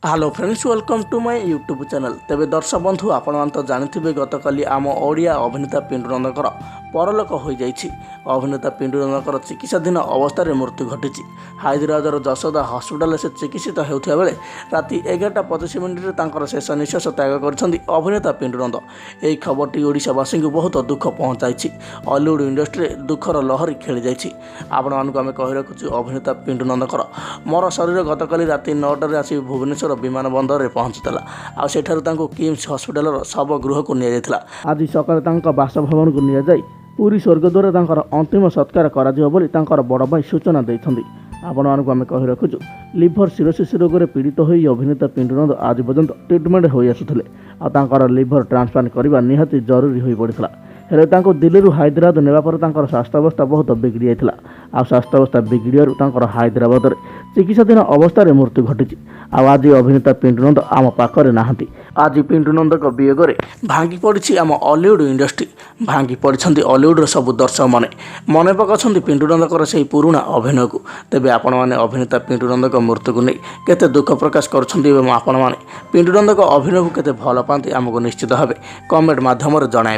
Hello friends welcome to my YouTube channel. तेबे दर्शक बंधु आपण तो जानिथिबे गतकाली आम ओडिया अभिनेता पिंटू नंदकर परलोक हो जाइछि। अभिनेता पिंटू नंदकर चिकित्साधीन अवस्था मृत्यु घटी। हैदराबादर जशोदा हस्पिटाल से चिकित्सित होता बेले राति 11:25 शेष निश्वास त्याग कर अभिनेता पिंटू नंद। यह खबरटी ओडिशावासी को बहुत दुख पहुंचाई। हॉलीवुड इंडस्ट्री दुखर लहरी खेली जाइछि। आपण मानक आम कहि रखुछु अभिनेता पिंटू नंदकर मर शरीर गतकाली राति 9टार आसी भुवनेश्वर विमान बंदर में पहुंचीला। आठू किम्स हस्पिटाल शव गृह को निया। आज सकाଳେ बासभवन को निया पुरी स्वर्गद्वार अंतिम सत्कार कर बड़ भाई सूचना देते। आपण मानक आम कहि रखुछु लिभर सिरोसिस रोग में पीड़ित हो अभिनेता पिंटू नंद आज पर्यंत ट्रिटमेंट हो आसुले। लिभर ट्रांसप्लांट करने निहाती जरूरी हो पड़ा। हेले दिल्ली हैदराबाद नेबापर स्वास्थ्यावस्था बहुत बिगड़ी जाता। आ स्वास्थ्यावस्था बिगड़ हैदराबाद में चिकित्साधीन अवस्था मृत्यु घटी। आज अभिनेता पिंटू नंद आम पाखरे नहांती। आज पिंटू नंद वियोग भांगी पड़ी आम हॉलीवुड इंडस्ट्री। भांगी पड़ी हॉलीवुड सबू दर्शक मैंने मन पकाउछन्ति पिंटू नंदकर से पुराणा अभिनय को। तेबे आपण मैंने अभिनेता पिंटू नंद मृत्यु को नहीं केते दुख प्रकाश कर पिंटू नंद अभिनय को केते भल पाती आमको निश्चित भाव कमेंट माध्यम जणाइबे।